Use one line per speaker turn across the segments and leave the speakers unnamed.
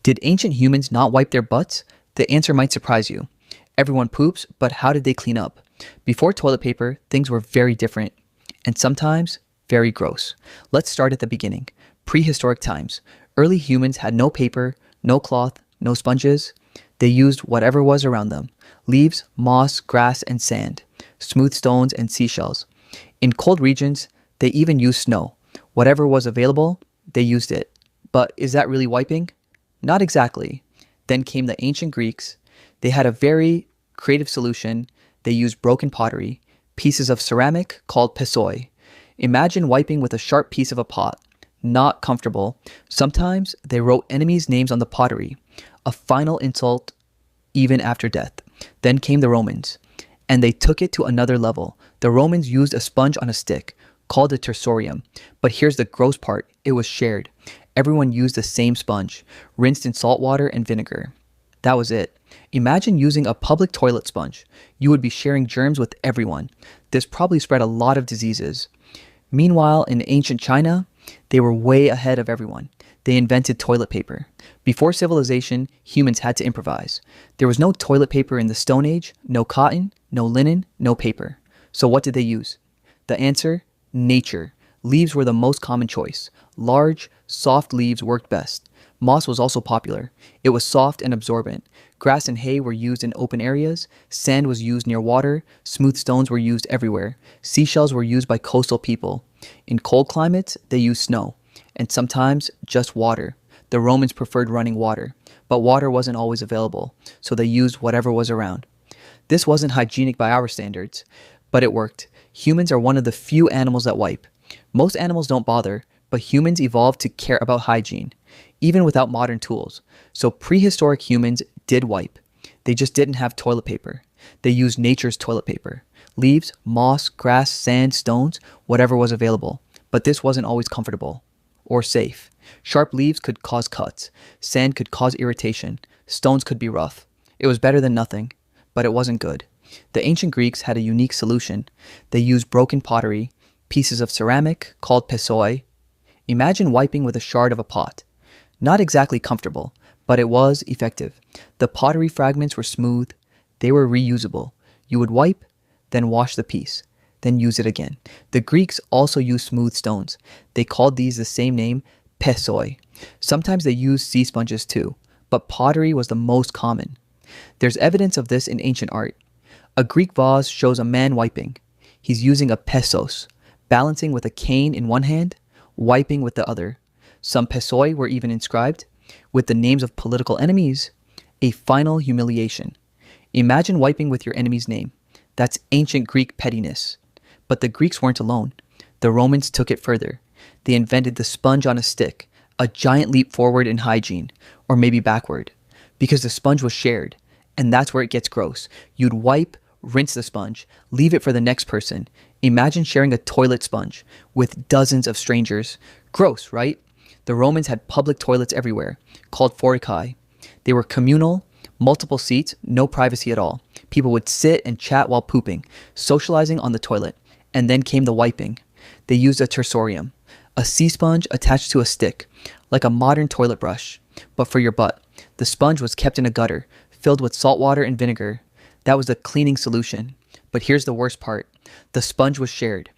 Did ancient humans not wipe their butts? The answer might surprise you. Everyone poops, but how did they clean up? Before toilet paper, things were very different, and sometimes very gross. Let's start at the beginning. Prehistoric times. Early humans had no paper, no cloth, no sponges. They used whatever was around them. Leaves, moss, grass, and sand. Smooth stones and seashells. In cold regions, they even used snow. Whatever was available, they used it. But is that really wiping? Not exactly. Then came the ancient Greeks. They had a very creative solution. They used broken pottery, pieces of ceramic called pessoi. Imagine wiping with a sharp piece of a pot. Not comfortable. Sometimes they wrote enemies' names on the pottery. A final insult even after death. Then came the Romans, and they took it to another level. The Romans used a sponge on a stick, called a tersorium. But here's the gross part. It was shared. Everyone used the same sponge, rinsed in salt water and vinegar. That was it. Imagine using a public toilet sponge. You would be sharing germs with everyone. This probably spread a lot of diseases. Meanwhile, in ancient China, they were way ahead of everyone. They invented toilet paper. Before civilization, humans had to improvise. There was no toilet paper in the Stone Age, no cotton, no linen, no paper. So what did they use? The answer? Nature. Leaves were the most common choice. Large, soft leaves worked best. Moss was also popular. It was soft and absorbent. Grass and hay were used in open areas. Sand was used near water. Smooth stones were used everywhere. Seashells were used by coastal people. In cold climates, they used snow. And sometimes just water. The Romans preferred running water. But water wasn't always available, so they used whatever was around. This wasn't hygienic by our standards, but it worked. Humans are one of the few animals that wipe. Most animals don't bother, but humans evolved to care about hygiene, even without modern tools. So prehistoric humans did wipe. They just didn't have toilet paper. They used nature's toilet paper. Leaves, moss, grass, sand, stones, whatever was available. But this wasn't always comfortable or safe. Sharp leaves could cause cuts. Sand could cause irritation. Stones could be rough. It was better than nothing, but it wasn't good. The ancient Greeks had a unique solution. They used broken pottery, pieces of ceramic called pessoi. Imagine wiping with a shard of a pot. Not exactly comfortable, but it was effective. The pottery fragments were smooth. They were reusable. You would wipe, then wash the piece, then use it again. The Greeks also used smooth stones. They called these the same name, pessoi. Sometimes they used sea sponges too, but pottery was the most common. There's evidence of this in ancient art. A Greek vase shows a man wiping. He's using a pessos, balancing with a cane in one hand, wiping with the other. Some pessoi were even inscribed with the names of political enemies, a final humiliation. Imagine wiping with your enemy's name. That's ancient Greek pettiness. But the Greeks weren't alone. The Romans took it further. They invented the sponge on a stick, a giant leap forward in hygiene, or maybe backward, because the sponge was shared. And that's where it gets gross. You'd wipe, rinse the sponge, leave it for the next person. Imagine sharing a toilet sponge with dozens of strangers. Gross, right? The Romans had public toilets everywhere, called foricai. They were communal, multiple seats, no privacy at all. People would sit and chat while pooping, socializing on the toilet. And then came the wiping. They used a tersorium, a sea sponge attached to a stick, like a modern toilet brush, but for your butt. The sponge was kept in a gutter, filled with salt water and vinegar. That was the cleaning solution. But here's the worst part. The sponge was shared.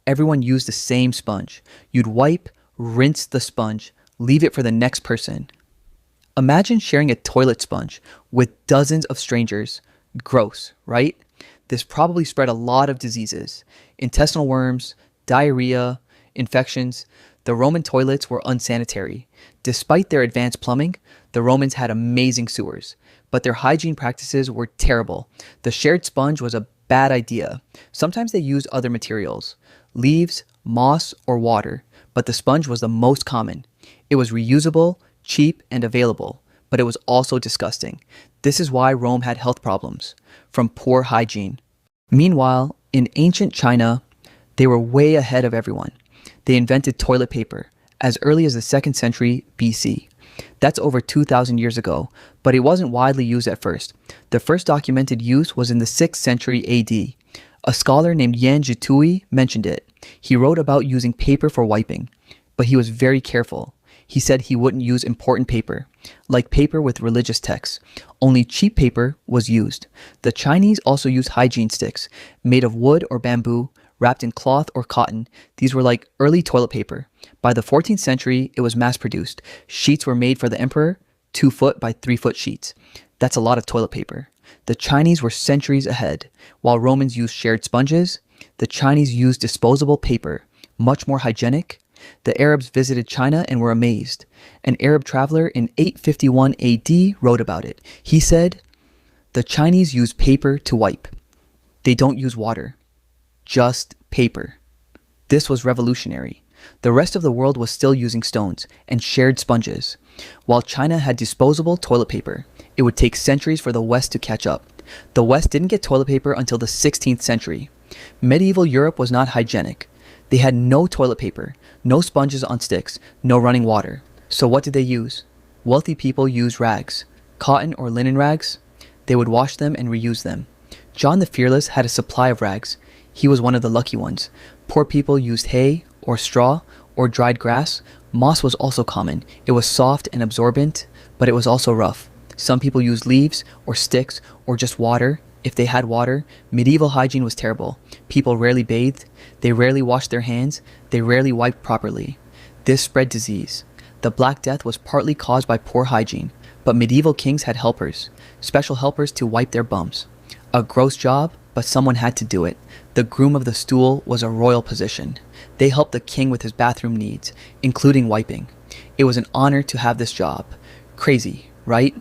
Everyone used the same sponge. You'd wipe, rinse the sponge, leave it for the next person. Imagine sharing a toilet sponge with dozens of strangers. Gross, right? This probably spread a lot of diseases. Intestinal worms, diarrhea, infections. The Roman toilets were unsanitary. Despite their advanced plumbing, the Romans had amazing sewers, but their hygiene practices were terrible. The shared sponge was a bad idea. Sometimes they used other materials, leaves, moss, or water, but the sponge was the most common. It was reusable, cheap, and available, but it was also disgusting. This is why Rome had health problems, from poor hygiene. Meanwhile, in ancient China, they were way ahead of everyone. They invented toilet paper as early as the 2nd century BC. That's over 2,000 years ago, but it wasn't widely used at first. The first documented use was in the 6th century AD. A scholar named Yan Zhitui mentioned it. He wrote about using paper for wiping, but he was very careful. He said he wouldn't use important paper, like paper with religious texts. Only cheap paper was used. The Chinese also used hygiene sticks, made of wood or bamboo, wrapped in cloth or cotton. These were like early toilet paper. By the 14th century, it was mass-produced. Sheets were made for the emperor, 2-foot by 3-foot sheets. That's a lot of toilet paper. The Chinese were centuries ahead. While Romans used shared sponges, the Chinese used disposable paper, much more hygienic. The Arabs visited China and were amazed. An Arab traveler in 851 AD wrote about it. He said, "The Chinese use paper to wipe. They don't use water. Just paper." This was revolutionary. The rest of the world was still using stones and shared sponges. While China had disposable toilet paper, it would take centuries for the West to catch up. The West didn't get toilet paper until the 16th century. Medieval Europe was not hygienic. They had no toilet paper, no sponges on sticks, no running water. So what did they use? Wealthy people used rags, cotton or linen rags. They would wash them and reuse them. John the Fearless had a supply of rags. He was one of the lucky ones. Poor people used hay or straw or dried grass. Moss was also common. It was soft and absorbent, but it was also rough. Some people used leaves or sticks or just water. If they had water, medieval hygiene was terrible. People rarely bathed. They rarely washed their hands. They rarely wiped properly. This spread disease. The Black Death was partly caused by poor hygiene, but medieval kings had helpers, special helpers to wipe their bums. A gross job, but someone had to do it. The groom of the stool was a royal position. They helped the king with his bathroom needs, including wiping. It was an honor to have this job. Crazy, right?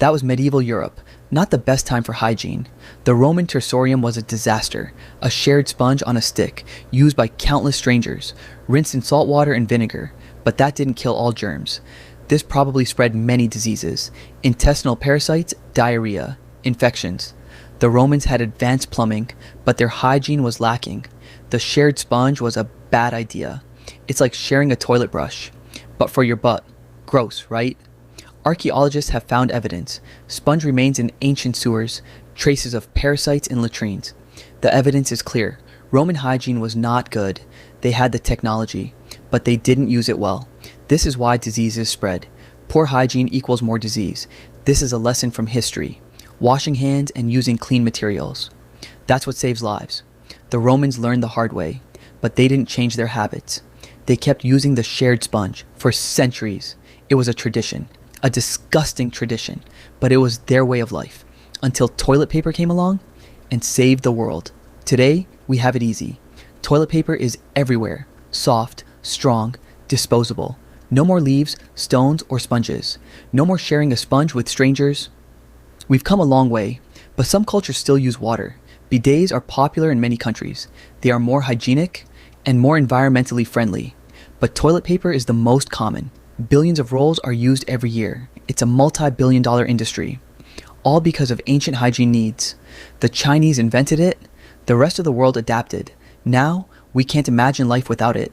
That was medieval Europe. Not the best time for hygiene. The Roman tersorium was a disaster, a shared sponge on a stick, used by countless strangers, rinsed in salt water and vinegar, but that didn't kill all germs. This probably spread many diseases: intestinal parasites, diarrhea, infections. The Romans had advanced plumbing, but their hygiene was lacking. The shared sponge was a bad idea. It's like sharing a toilet brush, but for your butt. Gross, right? Archaeologists have found evidence. Sponge remains in ancient sewers, traces of parasites in latrines. The evidence is clear. Roman hygiene was not good. They had the technology, but they didn't use it well. This is why diseases spread. Poor hygiene equals more disease. This is a lesson from history. Washing hands and using clean materials. That's what saves lives. The Romans learned the hard way, but they didn't change their habits. They kept using the shared sponge for centuries. It was a tradition. A disgusting tradition, but it was their way of life, until toilet paper came along and saved the world. Today, we have it easy. Toilet paper is everywhere, soft, strong, disposable. No more leaves, stones, or sponges. No more sharing a sponge with strangers. We've come a long way, but some cultures still use water. Bidets are popular in many countries. They are more hygienic and more environmentally friendly, but toilet paper is the most common. Billions of rolls are used every year. It's a multi-billion-dollar industry, all because of ancient hygiene needs. The Chinese invented it. The rest of the world adapted. Now, we can't imagine life without it.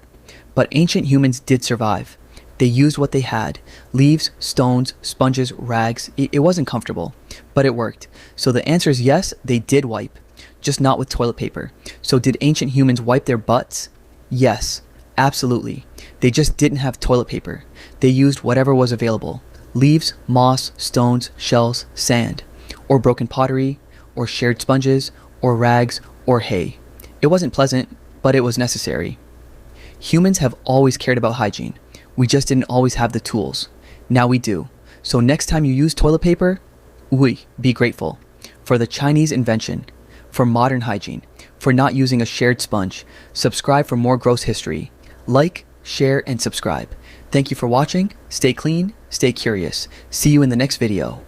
But ancient humans did survive. They used what they had. Leaves, stones, sponges, rags. It wasn't comfortable, but it worked. So the answer is yes, they did wipe, just not with toilet paper. So did ancient humans wipe their butts? Yes, absolutely. They just didn't have toilet paper. They used whatever was available. Leaves, moss, stones, shells, sand, or broken pottery, or shared sponges, or rags, or hay. It wasn't pleasant, but it was necessary. Humans have always cared about hygiene. We just didn't always have the tools. Now we do. So next time you use toilet paper, be grateful for the Chinese invention, for modern hygiene, for not using a shared sponge. Subscribe for more gross history. Like, share, and subscribe. Thank you for watching. Stay clean, stay curious. See you in the next video.